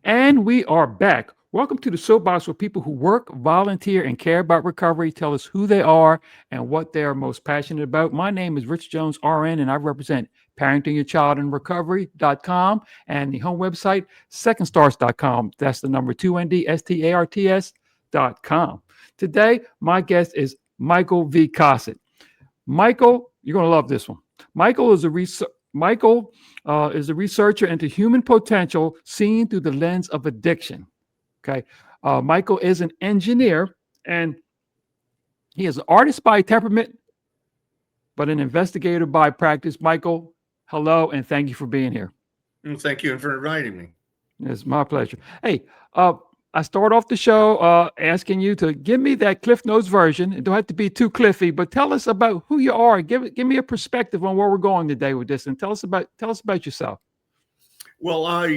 And we are back. Welcome to the SoapBox, where people who work, volunteer, and care about recovery tell us who they are and what they are most passionate about. My name is Rich Jones, RN, and I represent parentingyourchildinrecovery.com and the home website, secondstars.com. That's the number 2NDSTARTS.com. Today, my guest is Michael V Cossette. Michael, you're going to love this one. Michael is a researcher into human potential seen through the lens of addiction. Okay. Michael is an engineer, and he is an artist by temperament, but an investigator by practice. Michael, hello, and thank you for being here. Thank you for inviting me. It's my pleasure. Hey, I start off the show asking you to give me that Cliff Notes version. It don't have to be too cliffy, but tell us about who you are. Give me a perspective on where we're going today with this, and tell us about yourself. Well,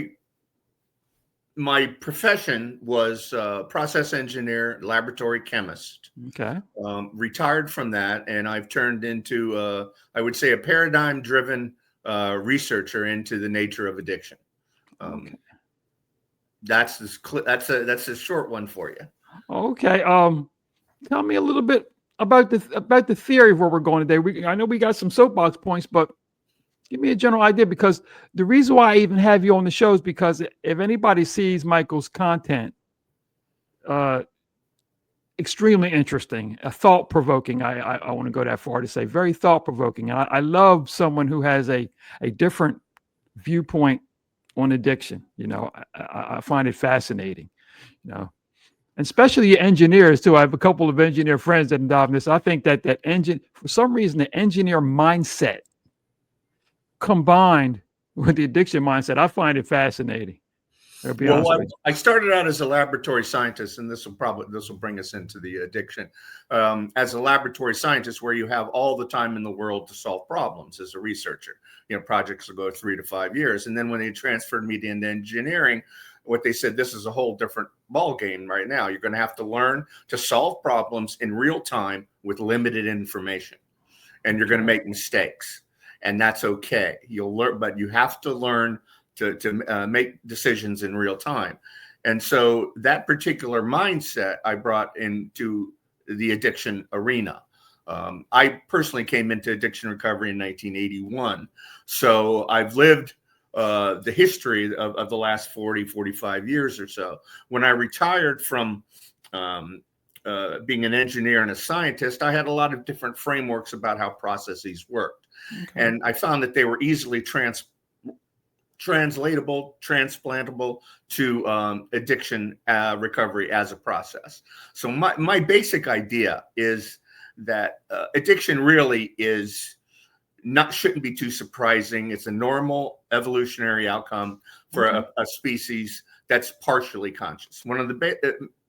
my profession was process engineer, laboratory chemist. Okay. Retired from that, and I've turned into, I would say, a paradigm-driven researcher into the nature of addiction. Okay. That's a short one for you. Okay. Tell me a little bit about the theory of where we're going today. I know we got some soapbox points, but give me a general idea, because the reason why I even have you on the show is because if anybody sees Michael's content, extremely interesting, thought-provoking. I want to go that far to say very thought-provoking. And I love someone who has a different viewpoint on addiction. You know, I find it fascinating, you know, and especially engineers too. I have a couple of engineer friends that involve in this. I think that for some reason, the engineer mindset combined with the addiction mindset, I find it fascinating. Well, I started out as a laboratory scientist, and this will bring us into the addiction. As a laboratory scientist, where you have all the time in the world to solve problems as a researcher, you know, projects will go 3 to 5 years. And then when they transferred me into engineering, what they said, this is a whole different ball game right now. You're going to have to learn to solve problems in real time with limited information, and you're going to make mistakes. And that's okay. You'll learn, but you have to learn to make decisions in real time. And so that particular mindset I brought into the addiction arena. I personally came into addiction recovery in 1981. So I've lived the history of the last 40, 45 years or so. When I retired from being an engineer and a scientist, I had a lot of different frameworks about how processes worked. Okay. And I found that they were easily translatable, transplantable to addiction recovery as a process. So my basic idea is that addiction really shouldn't be too surprising. It's a normal evolutionary outcome for a species that's partially conscious. One of the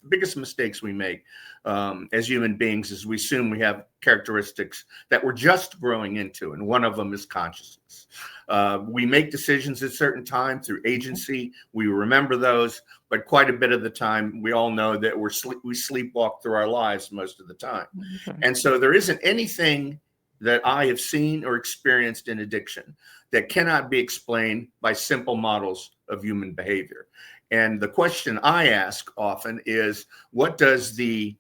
biggest mistakes we make as human beings is we assume we have characteristics that we're just growing into, and one of them is consciousness. We make decisions at certain time through agency. We remember those, but quite a bit of the time, we all know that we sleepwalk through our lives most of the time. Okay. And so there isn't anything that I have seen or experienced in addiction that cannot be explained by simple models of human behavior. And the question I ask often is, what does the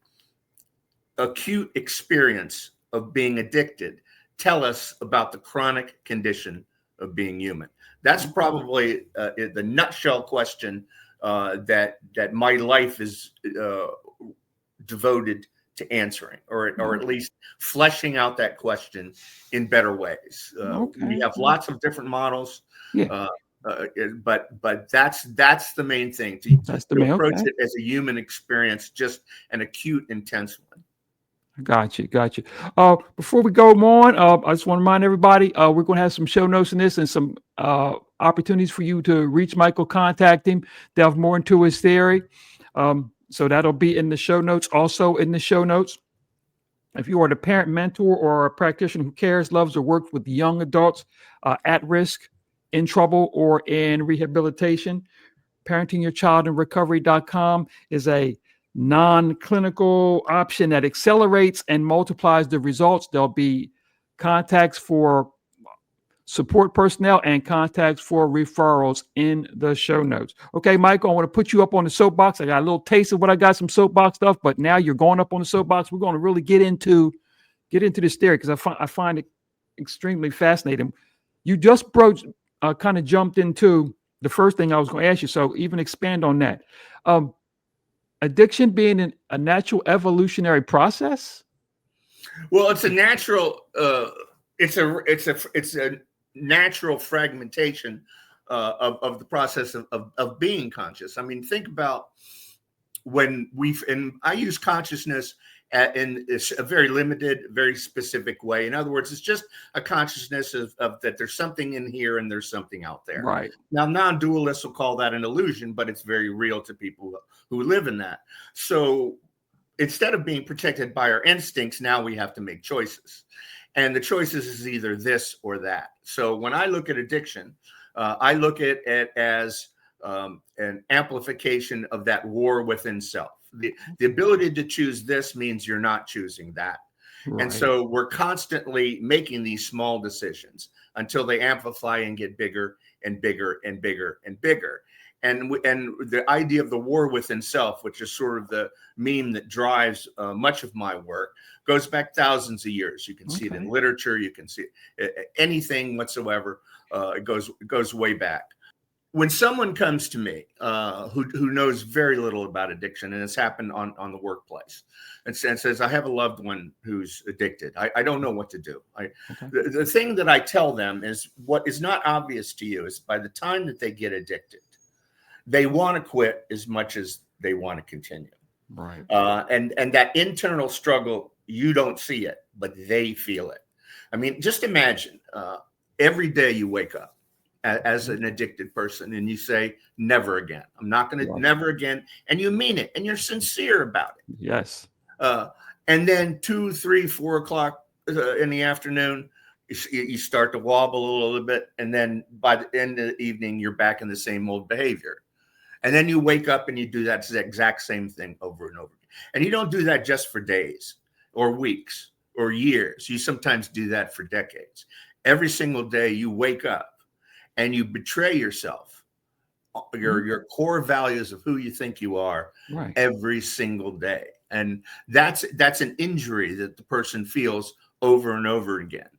acute experience of being addicted tell us about the chronic condition of being human? That's probably the nutshell question that my life is devoted to answering, or at least fleshing out that question in better ways. We have lots of different models. Yeah. But that's the main thing, to approach it as a human experience, just an acute, intense one. Got you. Before we go on, I just want to remind everybody, we're going to have some show notes in this and some opportunities for you to reach Michael, contact him, delve more into his theory. So that'll be in the show notes. Also in the show notes, if you are the parent, mentor, or a practitioner who cares, loves, or works with young adults at risk, in trouble, or in rehabilitation, parentingyourchildinrecovery.com is a non-clinical option that accelerates and multiplies the results. There'll be contacts for support personnel, and contacts for referrals in the show notes. Okay, Michael, I want to put you up on the soapbox. I got a little taste of what I got, some soapbox stuff, but now you're going up on the soapbox. We're going to really get into this theory because I find it extremely fascinating. You just kind of jumped into the first thing I was going to ask you, so even expand on that. Addiction being a natural evolutionary process? Well, it's a natural. It's a natural fragmentation of the process of being conscious. I mean, think about when I use consciousness in a very limited, very specific way. In other words, it's just a consciousness of that there's something in here and there's something out there. Right. Now, non-dualists will call that an illusion, but it's very real to people who live in that. So instead of being protected by our instincts, now we have to make choices. And the choices is either this or that. So when I look at addiction, I look at it as an amplification of that war within self. The ability to choose this means you're not choosing that. Right. And so we're constantly making these small decisions until they amplify and get bigger and bigger and bigger and bigger. And the idea of the war within self, which is sort of the meme that drives much of my work, goes back thousands of years. You can see it in literature. You can see anything whatsoever. It goes way back. When someone comes to me who knows very little about addiction, and it's happened on the workplace, and says, I have a loved one who's addicted. I don't know what to do. The thing that I tell them is what is not obvious to you is by the time that they get addicted, they want to quit as much as they want to continue. Right. And that internal struggle, you don't see it, but they feel it. I mean, just imagine every day you wake up as an addicted person and you say, never again. I'm not going to, never again. And you mean it and you're sincere about it. Yes. And then 2, 3, 4 o'clock in the afternoon, you start to wobble a little bit. And then by the end of the evening, you're back in the same old behavior. And then you wake up and you do that exact same thing over and over again. And you don't do that just for days or weeks or years. You sometimes do that for decades. Every single day you wake up and you betray yourself, your core values of who you think you are every single day. And that's an injury that the person feels over and over again.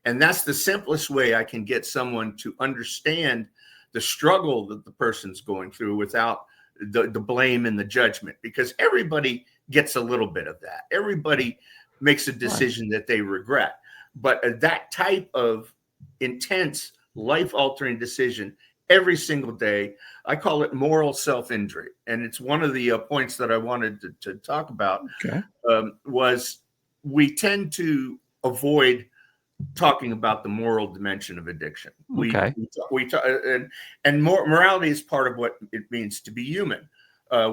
And that's the simplest way I can get someone to understand the struggle that the person's going through without the blame and the judgment, because everybody gets a little bit of that. Everybody makes a decision that they regret. But that type of intense, life-altering decision every single day, I call it moral self-injury. And it's one of the points that I wanted to talk about was we tend to avoid talking about the moral dimension of addiction. We talk, and morality is part of what it means to be human.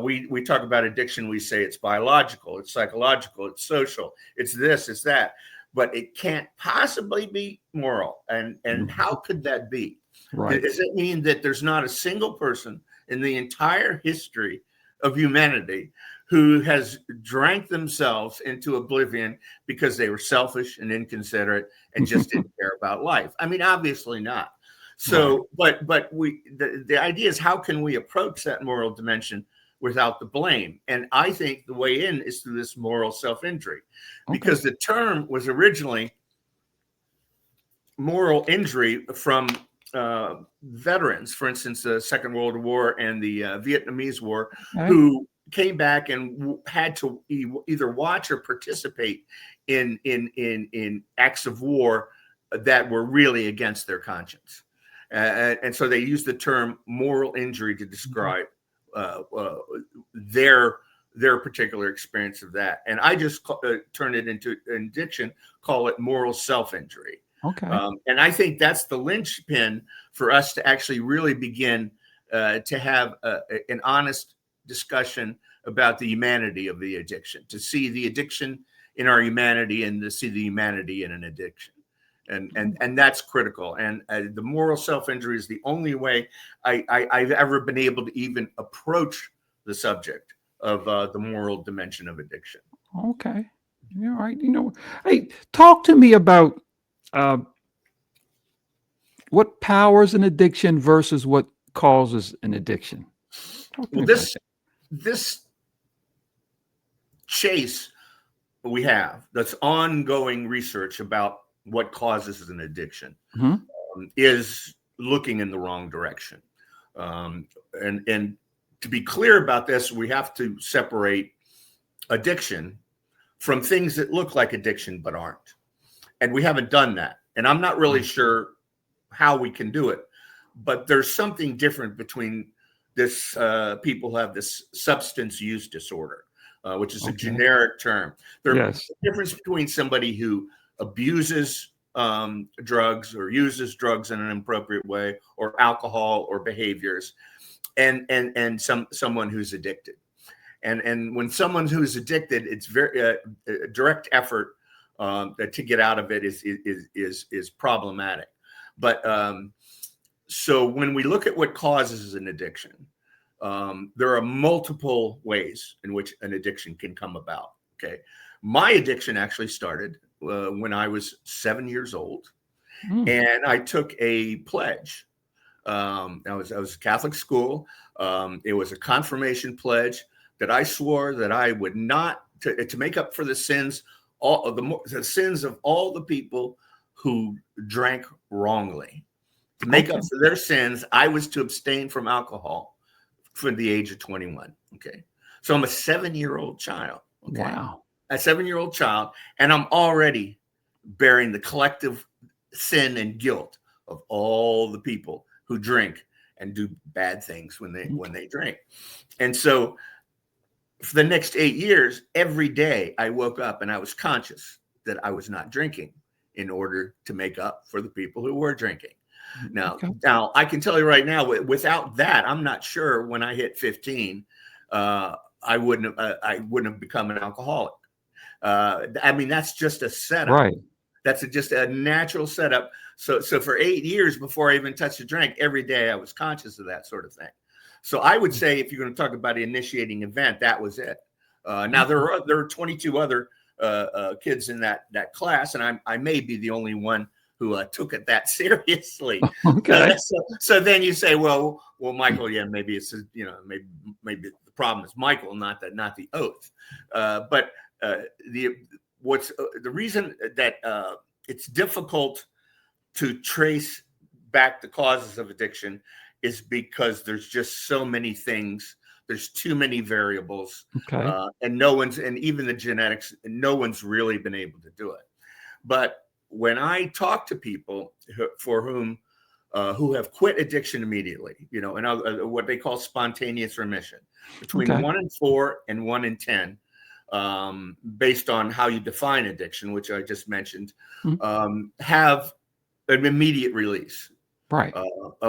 We talk about addiction. We say it's biological, it's psychological, it's social, it's this, it's that, but it can't possibly be moral. And how could that be? Right. Does it mean that there's not a single person in the entire history of humanity who has drank themselves into oblivion because they were selfish and inconsiderate and just didn't care about life? I mean, obviously not. So, but the idea is, how can we approach that moral dimension without the blame? And I think the way in is through this moral self-injury, because the term was originally moral injury from veterans, for instance, the Second World War and the Vietnamese War, who came back and had to either watch or participate in acts of war that were really against their conscience. And so they used the term moral injury to describe their particular experience of that. And I just turn it into addiction, call it moral self-injury. And I think that's the linchpin for us to actually really begin to have an honest discussion about the humanity of the addiction, to see the addiction in our humanity and to see the humanity in an addiction. And that's critical. And the moral self-injury is the only way I've ever been able to even approach the subject of the moral dimension of addiction. Okay. All right. Hey, talk to me about what powers an addiction versus what causes an addiction? Talk to Well, me about this chase we have, that's ongoing research about what causes an addiction, that. is looking in the wrong direction. And to be clear about this, we have to separate addiction from things that look like addiction but aren't. And we haven't done that. And I'm not really sure how we can do it. But there's something different between this people who have this substance use disorder, which is a generic term. There's a difference between somebody who abuses drugs or uses drugs in an inappropriate way, or alcohol or behaviors, and someone who's addicted. And when someone who's addicted, it's very direct effort to get out of it is problematic. But so when we look at what causes an addiction, there are multiple ways in which an addiction can come about. Okay, my addiction actually started when I was 7 years old, and I took a pledge. I was Catholic school. It was a confirmation pledge that I swore that I would not to make up for the sins, all of the sins of all the people who drank wrongly. To make up for their sins, I was to abstain from alcohol from the age of 21. Okay, so I'm a 7-year-old child. Okay? Wow, a 7-year-old child, and I'm already bearing the collective sin and guilt of all the people who drink and do bad things when they drink. And so for the next 8 years, every day I woke up and I was conscious that I was not drinking in order to make up for the people who were drinking. Now I can tell you right now, without that, I'm not sure when I hit 15, I wouldn't have become an alcoholic. I mean, that's just a setup. Right. That's just a natural setup. So for 8 years before I even touched a drink, every day I was conscious of that sort of thing. So I would say, if you're going to talk about the initiating event, that was it. Now there are 22 other kids in that class, and I may be the only one who took it that seriously. Okay. So then you say, well, Michael, yeah, maybe it's maybe the problem is Michael, not the oath. But the reason that it's difficult to trace back the causes of addiction is because there's just so many things. There's too many variables, and even the genetics, no one's really been able to do it. But when I talk to people for whom who have quit addiction immediately, and what they call spontaneous remission, between 1 in 4 and 1 in 10, based on how you define addiction, which I just mentioned, have an immediate release, right?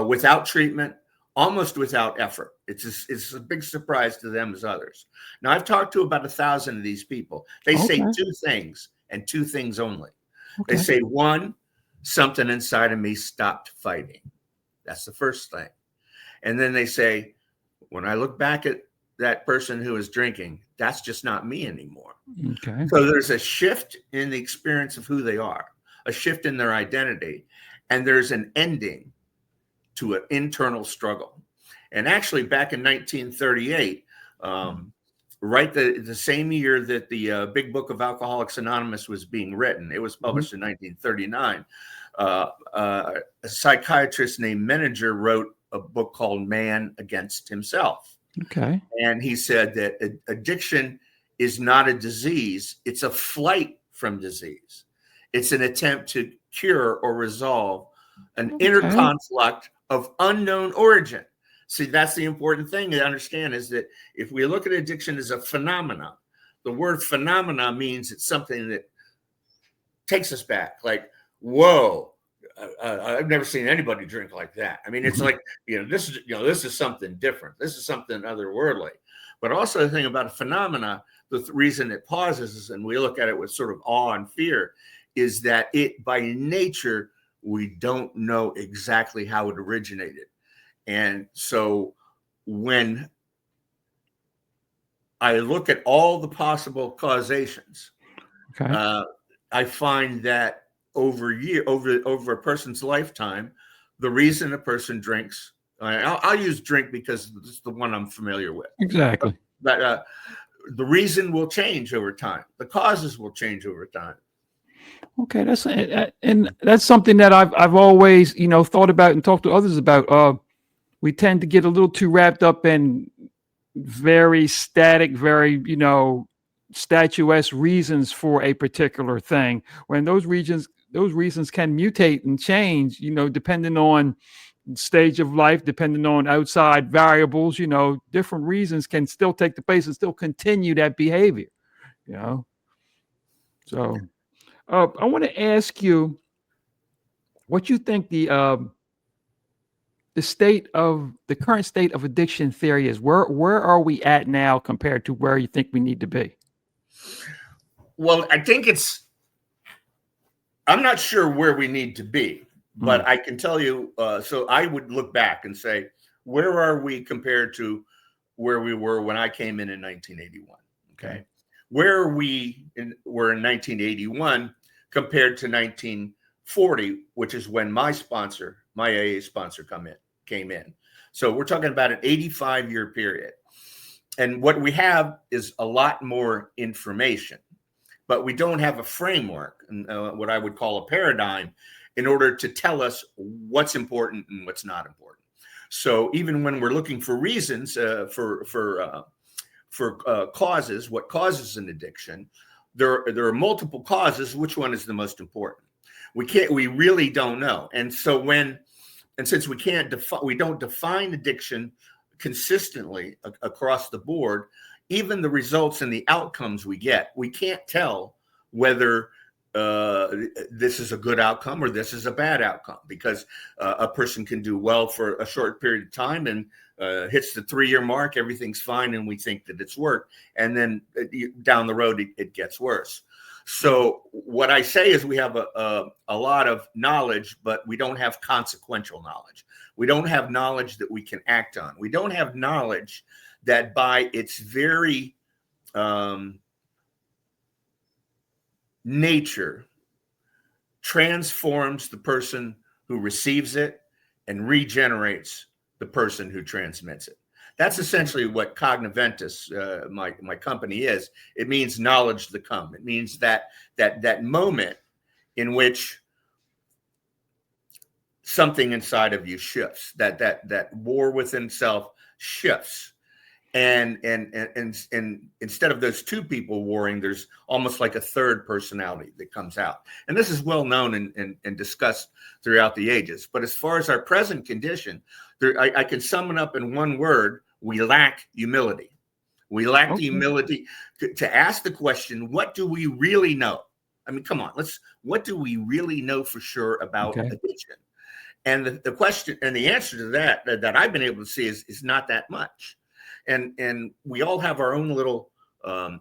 Without treatment, almost without effort. It's a big surprise to them as others. Now, I've talked to about 1,000 of these people. They say two things and two things only. They say, one, something inside of me stopped fighting. That's the first thing. And then they say, when I look back at that person who is drinking, that's just not me anymore. Okay. So there's a shift in the experience of who they are, a shift in their identity, and there's an ending to an internal struggle. And actually, back in 1938, right the same year that the Big Book of Alcoholics Anonymous was being written, it was published in 1939, a psychiatrist named Menninger wrote a book called Man Against Himself. Okay. And he said that addiction is not a disease, it's a flight from disease. It's an attempt to cure or resolve an inner conflict of unknown origin. See, that's the important thing to understand, is that if we look at addiction as a phenomenon, the word phenomena means it's something that takes us back. Like, whoa, I've never seen anybody drink like that. I mean, it's like, this is something different. This is something otherworldly. But also the thing about a phenomena, the reason it pauses, and we look at it with sort of awe and fear, is that it, by nature, we don't know exactly how it originated. And so when I look at all the possible causations, I find that over a person's lifetime, the reason a person drinks. I'll use drink because it's the one I'm familiar with. Exactly. But the reason will change over time. The causes will change over time. Okay, and that's something that I've always thought about and talked to others about. We tend to get a little too wrapped up in very static, very statuesque reasons for a particular thing, when those reasons can mutate and change, depending on stage of life, depending on outside variables. Different reasons can still take the place and still continue that behavior. So I want to ask you what you think the current state of addiction theory is. Where are we at now compared to where you think we need to be? Well, I think I'm not sure where we need to be, but I can tell you, so I would look back and say, where are we compared to where we were when I came in 1981? Okay. Where were in 1981 compared to 1940, which is when my AA sponsor came in. So we're talking about an 85-year period. And what we have is a lot more information, but we don't have a framework, what I would call a paradigm, in order to tell us what's important and what's not important. So even when we're looking for reasons for causes, what causes an addiction, there are multiple causes. Which one is the most important? We really don't know. And so since we don't define addiction consistently across the board, even the results and the outcomes we get, we can't tell whether this is a good outcome or this is a bad outcome, because a person can do well for a short period of time and hits the 3-year mark, everything's fine, and we think that it's worked. And then down the road, it gets worse. So what I say is we have a lot of knowledge, but we don't have consequential knowledge. We don't have knowledge that we can act on. We don't have knowledge that by its very nature transforms the person who receives it and regenerates the person who transmits it. That's essentially what Cogniventus, my company, is. It means knowledge to come. It means that moment in which something inside of you shifts, that war within self shifts. And instead of those two people warring, there's almost like a third personality that comes out. And this is well known and discussed throughout the ages. But as far as our present condition, I can sum it up in one word: we lack humility. We lack the humility to ask the question, what do we really know? I mean, come on, what do we really know for sure about addiction? And the question and the answer to that I've been able to see is not that much. And we all have our own little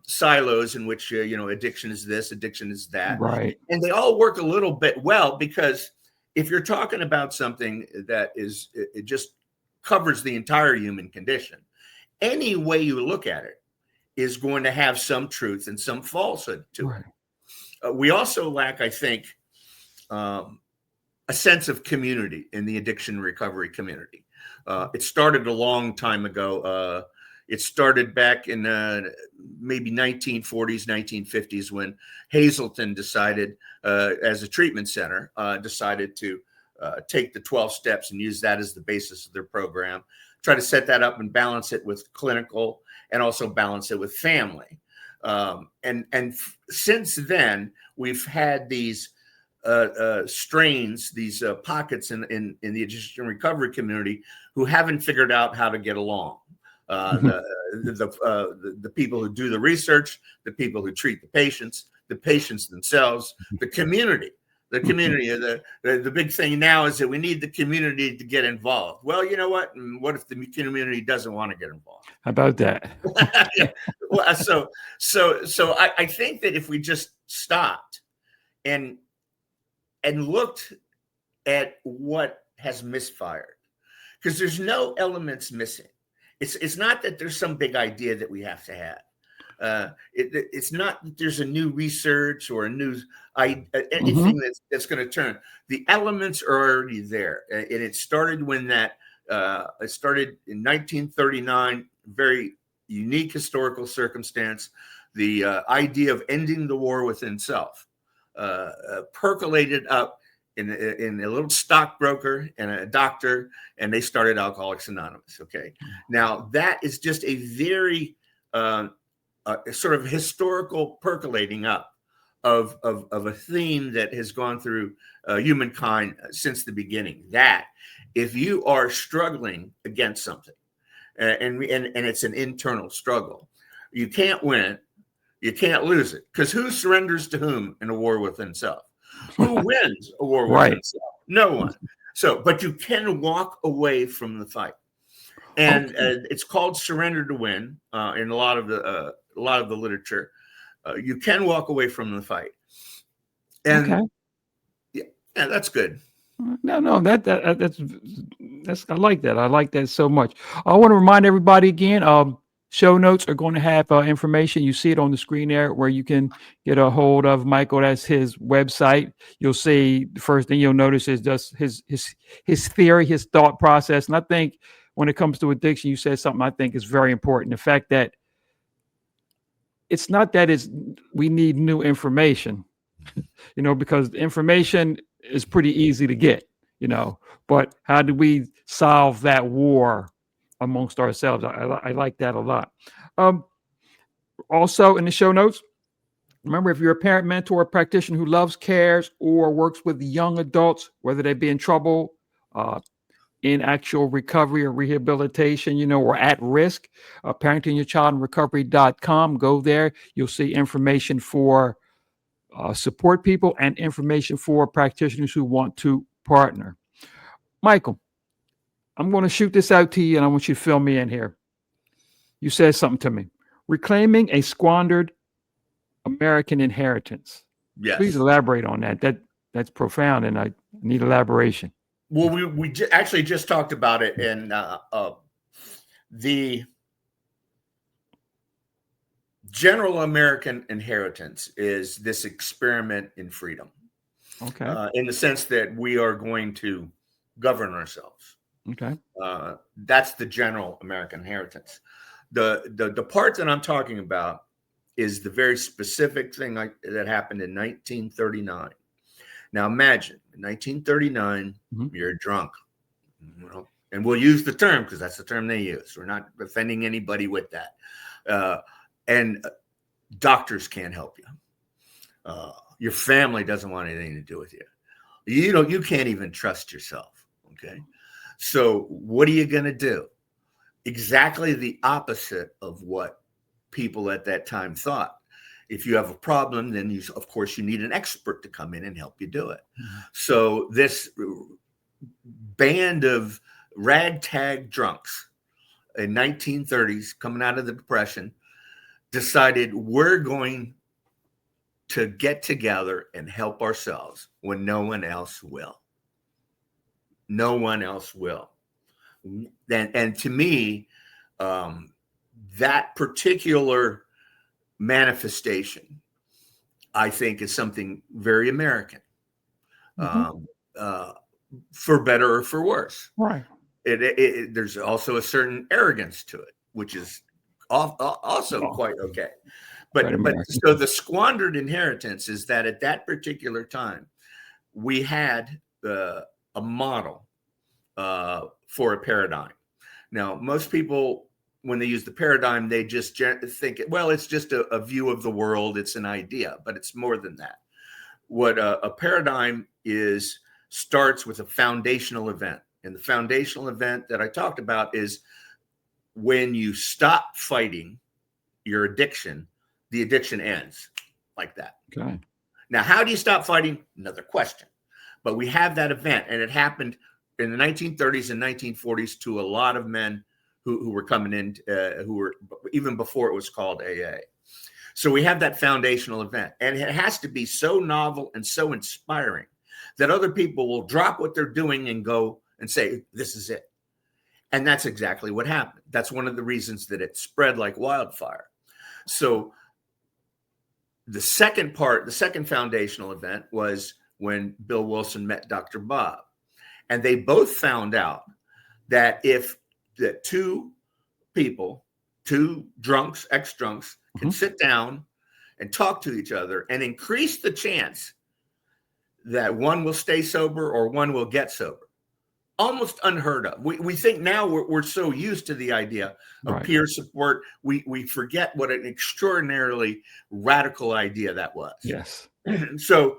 silos in which, addiction is this, addiction is that. Right. And they all work a little bit well, because if you're talking about something that it just covers the entire human condition, any way you look at it is going to have some truth and some falsehood to it. We also lack, I think, a sense of community in the addiction recovery community. It started a long time ago. It started back in maybe 1940s, 1950s, when Hazleton decided, as a treatment center, decided to take the 12 steps and use that as the basis of their program, try to set that up and balance it with clinical and also balance it with family. And since then, we've had these strains, these pockets in the addiction recovery community who haven't figured out how to get along. The people who do the research, the people who treat the patients themselves, the community. The big thing now is that we need the community to get involved. Well, you know what? And what if the community doesn't want to get involved? How about that? Well, so I think that if we just stopped and looked at what has misfired, because there's no elements missing. It's not that there's some big idea that we have to have. It's not that there's a new research or a new anything Hmm. that's going to turn. The elements are already there, and it started when it started in 1939. Very unique historical circumstance. The idea of ending the war within self percolated up in a little stockbroker and a doctor, and they started Alcoholics Anonymous. Okay, now that is just a very sort of historical percolating up of a theme that has gone through humankind since the beginning. That if you are struggling against something, and it's an internal struggle, you can't win, you can't lose it, because who surrenders to whom in a war within self? Who wins a war within Right. self? No one. So, but you can walk away from the fight, and Okay. it's called surrender to win in a lot of the literature. You can walk away from the fight, Okay. and yeah, yeah, that's good. No, that's I like that. I like that so much. I want to remind everybody again. Show notes are going to have information. You see it on the screen there, where you can get a hold of Michael. That's his website. You'll see the first thing you'll notice is just his theory, his thought process. And I think when it comes to addiction, you said something I think is very important. The fact that it's not that we need new information, because information is pretty easy to get, but how do we solve that war amongst ourselves? I like that a lot. Um, Also, in the show notes, remember, if you're a parent, mentor, or practitioner who loves, cares, or works with young adults, whether they be in trouble, uh, in actual recovery or rehabilitation, or at risk, parentingyourchildinrecovery.com. Go there. You'll see information for support people and information for practitioners who want to partner. Michael, I'm going to shoot this out to you, and I want you to fill me in here. You said something to me. Reclaiming a squandered American inheritance. Please Yes. elaborate on that. That's profound, and I need elaboration. Well, we actually just talked about it, and the general American inheritance is this experiment in freedom, Okay. in the sense that we are going to govern ourselves. Okay. That's the general American inheritance. The part that I'm talking about is the very specific thing that happened in 1939. Now imagine in 1939, you're drunk, and we'll use the term because that's the term they use. We're not offending anybody with that. And doctors can't help you. Your family doesn't want anything to do with you. You can't even trust yourself. Okay. So what are you going to do? Exactly the opposite of what people at that time thought. If you have a problem, then of course you need an expert to come in and help you do it. So this band of ragtag drunks in 1930s, coming out of the Depression, decided we're going to get together and help ourselves when no one else will. No one else will. And to me, that particular manifestation, I think, is something very American, for better or for worse. Right. There's also a certain arrogance to it, which is also quite okay. But so the squandered inheritance is that at that particular time, we had a model for a paradigm. Now, most people, when they use the paradigm, they just think, well, it's just a view of the world. It's an idea, but it's more than that. What a paradigm is starts with a foundational event. And the foundational event that I talked about is when you stop fighting your addiction, the addiction ends like that. Okay. Now, how do you stop fighting? Another question. But we have that event, and it happened in the 1930s and 1940s to a lot of men who were coming in, who were even before it was called AA. So we have that foundational event, and it has to be so novel and so inspiring that other people will drop what they're doing and go and say, this is it. And that's exactly what happened. That's one of the reasons that it spread like wildfire. So the second foundational event was when Bill Wilson met Dr. Bob. And they both found out that if the two people, two drunks, ex-drunks, can sit down and talk to each other and increase the chance that one will stay sober or one will get sober. Almost unheard of. We think now we're so used to the idea of peer support, we forget what an extraordinarily radical idea that was. Yes. So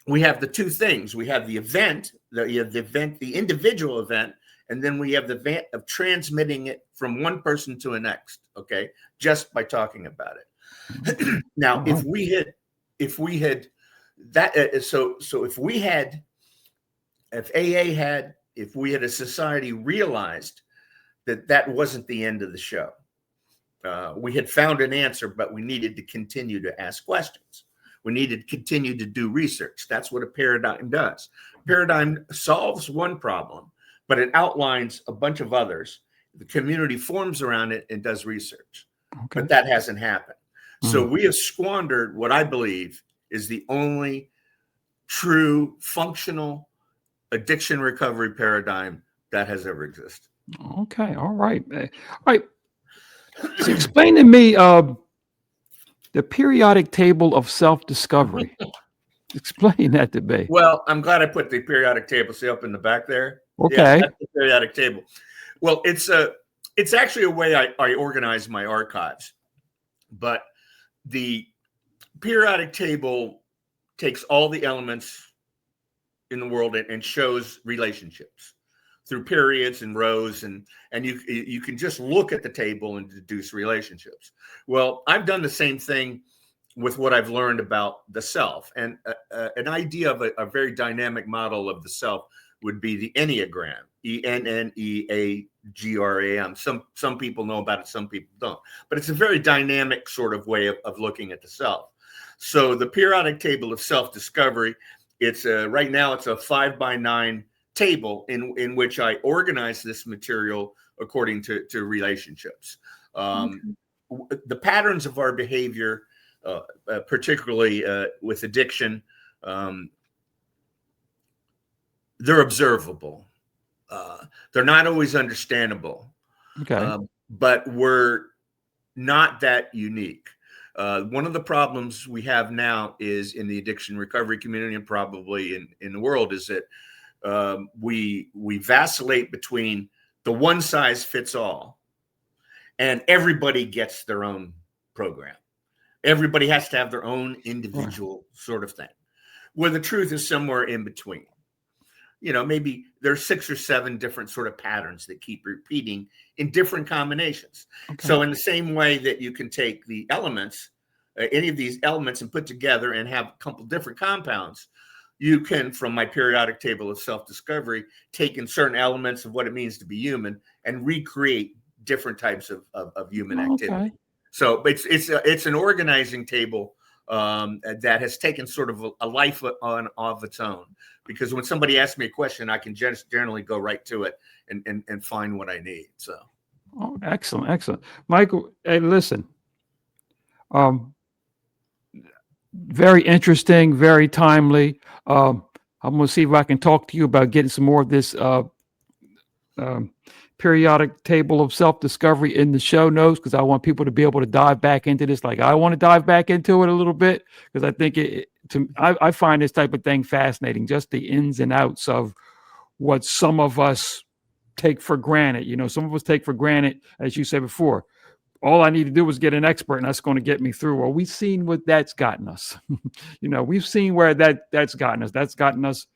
we have the two things. We have the event, the individual event, and then we have the event of transmitting it from one person to the next. Okay, just by talking about it. Now, if we had if we had a society realized that wasn't the end of the show, we had found an answer, but we needed to continue to ask questions. We needed to continue to do research. That's what a paradigm does. Paradigm solves one problem, but it outlines a bunch of others. The community forms around it and does research. Okay. But that hasn't happened. So we have squandered what I believe is the only true functional addiction recovery paradigm that has ever existed. Okay. All right. All right. So explain to me the periodic table of self-discovery. Explain that to me. Well, I'm glad I put the periodic table, see up in the back there. Okay. Yeah, that's the periodic table. Well, it's actually a way I organize my archives. But the periodic table takes all the elements in the world and shows relationships through periods and rows, and you can just look at the table and deduce relationships. Well, I've done the same thing with what I've learned about the self, and an idea of a very dynamic model of the self would be the Enneagram, ENNEAGRAM. Some people know about it, some people don't, but it's a very dynamic sort of way of looking at the self. So the periodic table of self-discovery, it's right now it's a 5x9 table in which I organize this material according to relationships. The patterns of our behavior, particularly with addiction, they're observable. They're not always understandable. Okay. But we're not that unique. One of the problems we have now is in the addiction recovery community and probably in the world is that we vacillate between the one size fits all and everybody gets their own program. Everybody has to have their own individual sort of thing, where the truth is somewhere in between. You know, maybe there's 6 or 7 different sort of patterns that keep repeating in different combinations. Okay. So in the same way that you can take the elements, any of these elements, and put together and have a couple different compounds, you can, from my periodic table of self-discovery, take in certain elements of what it means to be human and recreate different types of human activity. Okay. So it's an organizing table that has taken sort of a life of its own. Because when somebody asks me a question, I can just generally go right to it and find what I need. So, excellent, Michael. Hey, listen, very interesting, very timely. I'm going to see if I can talk to you about getting some more of this periodic table of self-discovery in the show notes, because I want people to be able to dive back into this. Like I want to dive back into it a little bit, because I think I find this type of thing fascinating, just the ins and outs of what some of us take for granted. You know, some of us take for granted, as you said before, all I need to do is get an expert and that's going to get me through. Well, we've seen what that's gotten us. You know, we've seen where that's gotten us. That's gotten us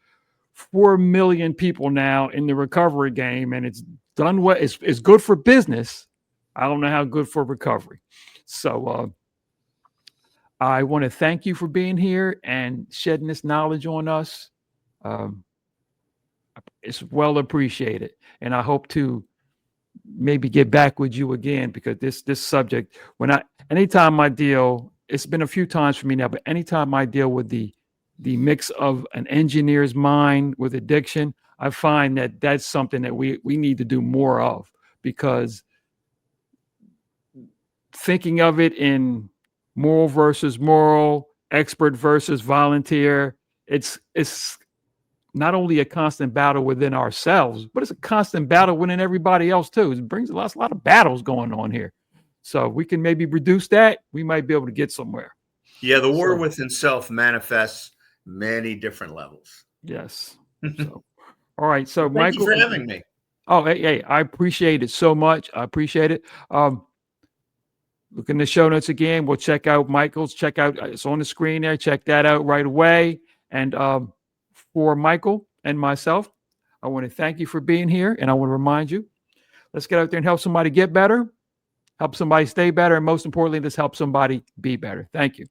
4 million people now in the recovery game, and it's done what it's good for business. I don't know how good for recovery. So I want to thank you for being here and shedding this knowledge on us. It's well appreciated, and I hope to maybe get back with you again, because this subject, anytime I deal, it's been a few times for me now, but anytime I deal with the mix of an engineer's mind with addiction, I find that that's something that we need to do more of, because thinking of it in moral versus moral, expert versus volunteer. It's not only a constant battle within ourselves, but it's a constant battle within everybody else too. It brings a lot of battles going on here. So we can maybe reduce that. We might be able to get somewhere. Yeah, the war within self manifests many different levels. Yes. So, all right. So, Thank Michael, you for having me. Oh, hey, I appreciate it so much. I appreciate it. Look in the show notes again. We'll check out Michael's. Check out it's on the screen there. Check that out right away. And for Michael and myself, I want to thank you for being here. And I want to remind you, let's get out there and help somebody get better, help somebody stay better, and most importantly, let's help somebody be better. Thank you.